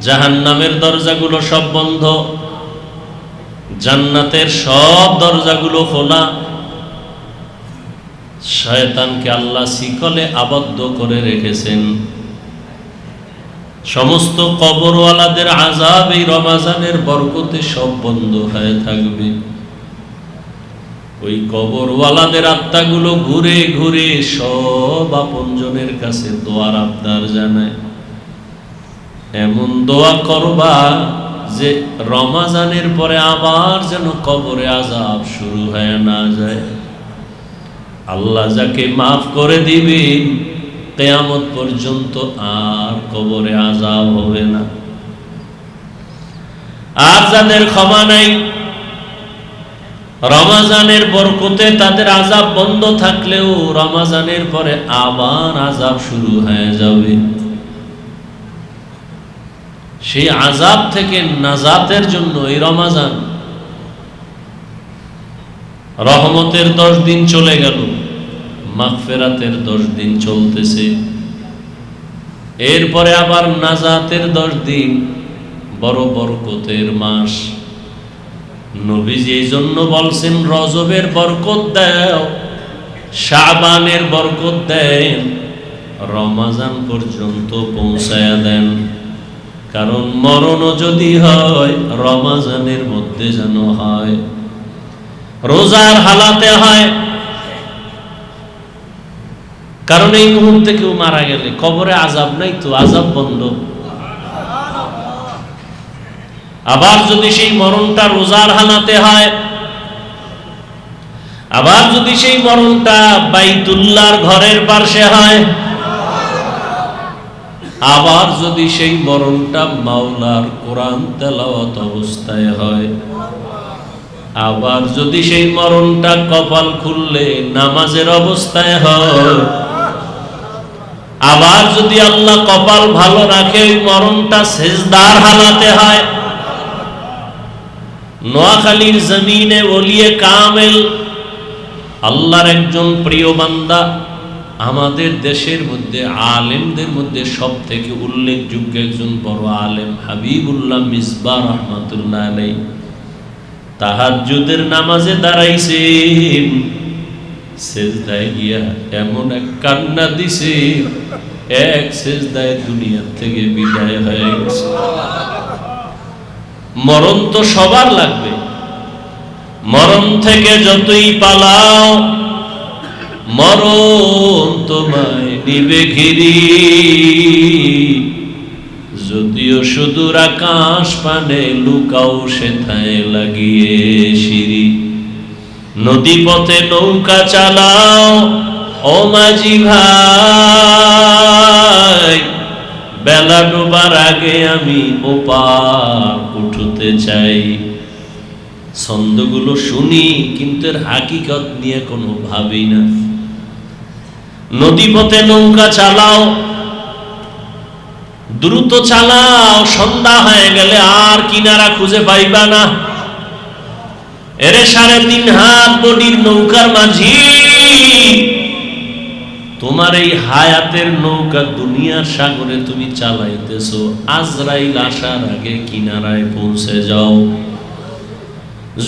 জাহান্নামের দরজাগুলো সব বন্ধ, জান্নাতের সব দরজাগুলো খোলা। শয়তানকে আল্লাহ শিকলে আবদ্ধ করে রেখেছেন। সমস্ত কবরওয়ালাদের আযাব এই রমজানের বরকতে সব বন্ধ হয়ে থাকবে। ওই কবরওয়ালাদের আত্মাগুলো ঘুরে ঘুরে সব আপনজনের কাছে দোয়ার আবদার জানায়। এমন দোয়া করবা যে রমজানের পরে আবার যেন কবরে আযাব শুরু হয়ে না যায়। আল্লাহ যাকে মাফ করে দিবেন, কিয়ামত পর্যন্ত আর কবরে আযাব হবে না। আর যাদের ক্ষমা নাই, রমজানের বরকতে তাদের আযাব বন্ধ থাকলেও রমজানের পরে আবার আযাব শুরু হয়ে যাবে। সেই আযাব থেকে নাজাতের জন্য এই রমজান, রহমতের 10 দিন চলে গেল, মাগফিরাতের 10 দিন চলতেছে, এরপরে আবার নাজাতের 10 দিন, বড় বরকতের মাস। নবীজি এই জন্য বলছেন রজবের বরকত দাও, শাবানের বরকত দেন, রমজান পর্যন্ত পৌঁছায়া দেন। কারণ মরণও যদি হয় রমজানের মধ্যে যেন হয়, রোজার হালাতে হয়। কারণ এই মুহূর্তে কেউ মারা গেলে কবরে আযাব নাই তো, আযাব বন্ধ। আবার যদি সেই মরণটা রোজার হালাতে হয়, আবার যদি সেই মরণটা বাইতুল্লাহর ঘরের পাশে হয়, আবার যদি সেই মরণটা মাওলার কোরআন তেলাওয়াত অবস্থায় হয়, আবার যদি সেই মরণটা কপাল খুললে নামাজের অবস্থায় হয়, আবার যদি আল্লাহ কপাল ভালো রাখে ওই মরণটা সেজদার হালাতে হয়। নোয়াখালীর জমিনে ওলিয়ে কামেল, আল্লাহর একজন প্রিয় বান্দা, আমাদের দেশের মধ্যে আলেমদের মধ্যে সব থেকে উল্লেখযোগ্য একজন বড় আলেম হাবিবুল্লাহ মিসবাহ রাহমাতুল্লাহ আলাইহি, তাহাজ্জুদের নামাজে দাঁড়াইছেন, সেজদায় গিয়া এমন এক কান্না দিছে, এক সেজদায় দুনিয়া থেকে বিদায় হয়ে গেছে। মরণ তো সবার লাগবে, মরণ থেকে যতই পালাও মরণ তোমায় নিবে ঘিরি। যদিও সুদূর আকাশ পানে লুকাও সেথায় লাগিয়ে সিঁড়ি। নদী পথে নৌকা চালাও ও মাঝি ভাই, বেলা ডোবার আগে আমি ওপার উঠতে চাই। ছন্দগুলো শুনি কিন্তু এর হাকিকত নিয়ে কোনো ভাবি না। নদী পথে নৌকা চালাও, দ্রুত চালাও, সন্ধ্যা হয়ে গেলে আর কিনারা খুঁজে পাইবা না। এরে 3.5 হাত বডির নৌকার মাঝি, তোমার এই হায়াতের নৌকা দুনিয়ার সাগরে তুমি চালাইতেছো, আজরাইল আসার আগে কিনারায় পৌঁছে যাও।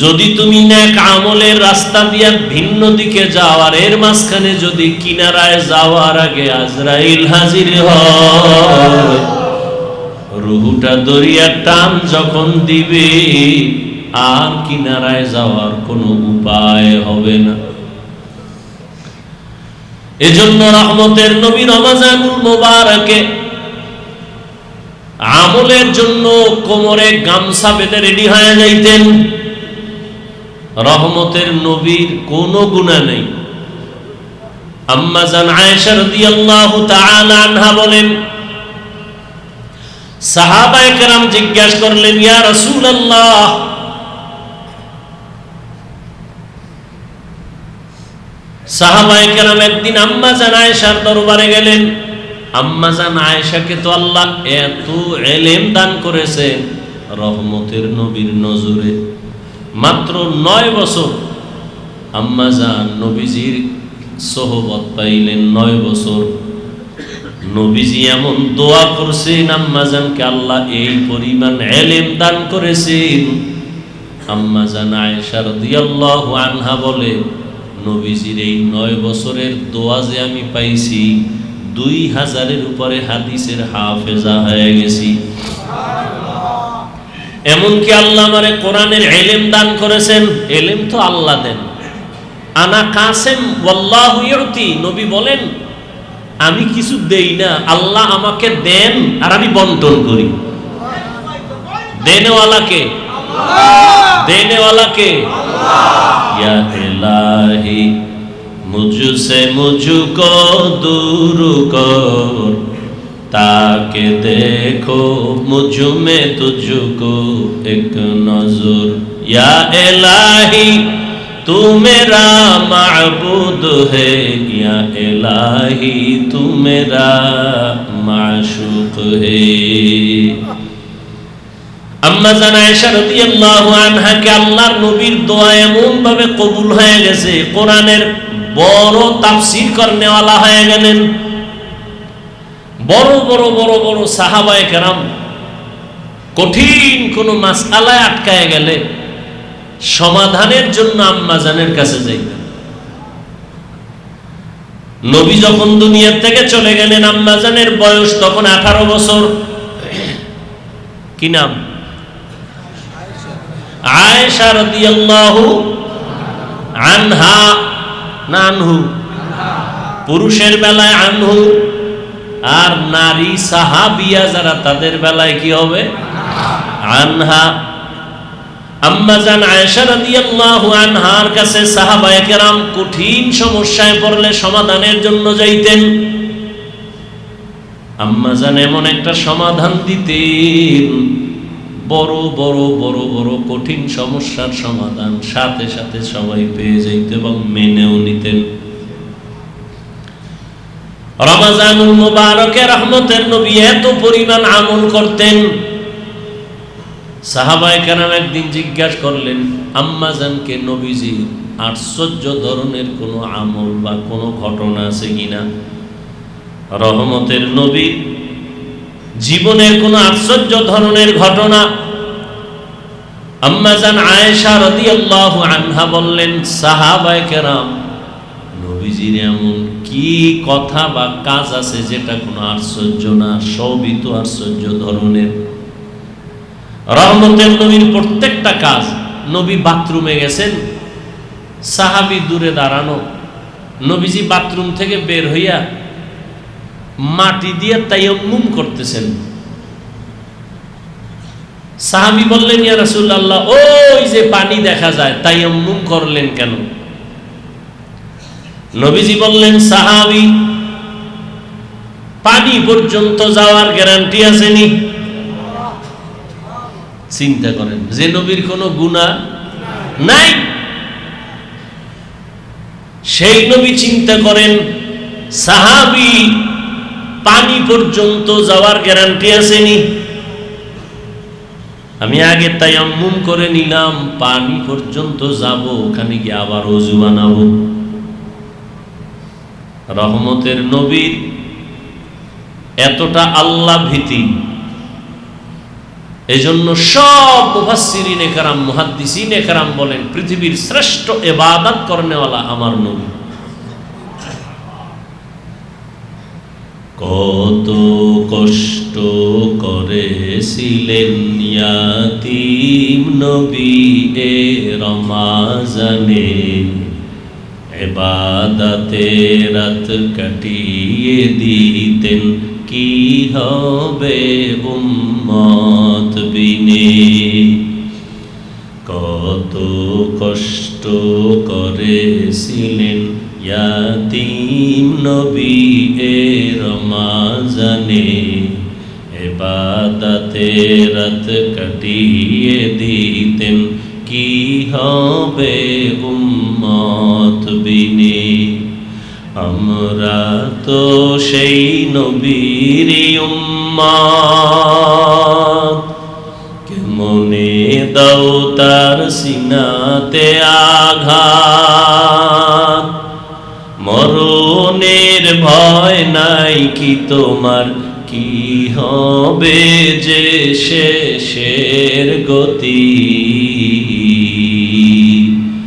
যদি তুমি নেক আমলের রাস্তা দিয়ে ভিন্ন দিকে যাও, আর এর মাঝখানে যদি কিনারায় যাওয়ার আগে আজরাইল হাজির হয়, রুহুটা দরিয়ার টান যখন দিবে আর কিনারায় যাওয়ার কোনো উপায় হবে না। এজন্য রহমতের নবী রমজানুল মুবারকে আমলের জন্য কোমরে গামছা বেঁধে রেডি হয়ে যাইতেন। রহমতের নবীর কোনো গুনাহ নেই। আম্মা জান আয়েশা রাদিয়াল্লাহু তাআলা আনহা বলেন, সাহাবায়ে কেরাম জিজ্ঞাসা করলেন, ইয়া রাসূলুল্লাহ, সাহাবায়ে কেরাম একদিন আম্মা জান আয়েশার দরবারে গেলেন। আম্মা জান আয়েশাকে তো আল্লাহ এত ইলম দান করেছেন, রহমতের নবীর নজরে মাত্র 9 বছর আম্মা জান নবীজির সোহবত পাইলেন। 9 বছর নবীজি এমন দোয়া করছেন আম্মাজানকে আল্লাহ এই পরিমাণ ইলম দান করেছেন। আম্মাজান আয়েশা রাদিয়াল্লাহু আনহা বলে, নবীজির এই 9 বছরের দোয়া যে আমি পাইছি, 2000-এর উপরে হাদিসের হাফেজা হয়ে গেছি। এমনকি আল্লাহ আমারে কোরআনের ইলম দান করেছেন। ইলম তো আল্লাহ দেন। আনা কাসেম ওয়াল্লাহু ইউতি, নবী বলেন আমি কিছু দেই না, আল্লাহ আমাকে দেন আর আমি বন্টন করি। দেনেওয়ালাকে দেনেওয়ালাকে ইয়া ইলাহি মুঝসে মুঝকো दूर कर, ताके देखो मुझ में तुझको एक नजर। या इलाही तू मेरा माबूद है, या इलाही तू मेरा माशूक है। আম্মা জান আয়েশা রাদিয়াল্লাহু আনহা কে আল্লাহর নবীর দোয়া এমন ভাবে কবুল হয়ে গেছে, কোরআনের বড় তাফসীর করনেওয়ালা হয়ে গেলেন। বড় বড় বড় বড় সাহাবায়ে কেরাম কঠিন কোন মাসআলায় আটকায় গেলে সমাধানের জন্য আম্মা জানের কাছে যাইতেন। নবী যখন দুনিয়া থেকে চলে গেলেন, আম্মা জানের বয়স তখন 18 বছর। কি নাম? আয়েশা রাদিয়াল্লাহু আনহা না আনহু? পুরুষের বেলায় আনহু, আর নারী সাহাবিয়া যারা তাদের বেলায় কি হবে? আনহা। আম্মা জান আয়েশা রাদিয়াল্লাহু আনহার কাছে সাহাবায়ে কেরাম কঠিন সমস্যায় পড়লে সমাধানের জন্য যাইতেন। আম্মা জান এমন একটা সমাধান দিতেন, বড় বড় বড় বড় কঠিন সমস্যার সমাধান সাথে সাথে সবাই পেয়ে যাইত এবং মেনেও নিতেন। রমজানুল মুবারকে রহমতের নবী এত পরিমাণ আমল করতেন, সাহাবায়ে কেরাম একদিন জিজ্ঞাসা করলেন আম্মা জানকে, নবীজি আশ্চর্য ধরনের কোনো আমল বা কোনো ঘটনা আছে কিনা? রহমতের নবী জীবনের কোন আশ্চর্য ধরনের ঘটনা? আম্মা জান আয়েশা রাদিয়াল্লাহু আনহা বললেন, সাহাবায়ে কেরাম নবীজির এমন কি কথা বা কাজ আছে যেটা কোনো আশ্চর্য না, সবই তো আশ্চর্য ধরনের। রহমতের নবীর প্রত্যেকটা কাজ, নবী বাথরুমে গেছেন, সাহাবী দূরে দাঁড়ানো, নবীজি বাথরুম থেকে বের হইয়া মাটি দিয়ে তায়াম্মুম করতেছেন। সাহাবী বললেন, ইয়া রাসূলুল্লাহ, ওই যে পানি দেখা যায়, তায়াম্মুম করলেন কেন? নবীজি বললেন, সাহাবী পানি পর্যন্ত যাওয়ার গ্যারান্টি আছে নি? চিন্তা করেন, যে নবীর কোনো গুনাহ নাই, সেই নবী চিন্তা করেন সাহাবী পানি পর্যন্ত যাওয়ার গ্যারান্টি আসেনি? আমি আগে তায়াম্মুম করে নিলাম, পানি পর্যন্ত যাব, ওখানে গিয়ে আবার ওযু বানাবো। রহমতের নবীর এতটা আল্লাহ ভীতি, এজন্য সব মুফাসসিরিনে কেরাম মুহাদ্দিসিনে কেরাম বলেন পৃথিবীর শ্রেষ্ঠ ইবাদত করনেওয়ালা আমার নবী। কত কষ্ট করেছিলেন ইয়াতীম নবী এ রমাজানে, ইবাদতে রাত কাটিয়ে দিতেন, কি হবে উম্মত বিনে। কত কষ্ট করেছিলেন ইয়াতীম নবী এ রমাজানে, ইবাদতে রাত কাটিয়ে দিতেন, কি হবে উম্মত বিনে। আমরা তো সেই নবীর উম্মত, কেমনে দাও তার সিনাতে আঘাত, মরণের ভয় নাই কি তোমার, কি হবে যে শেষের গতি।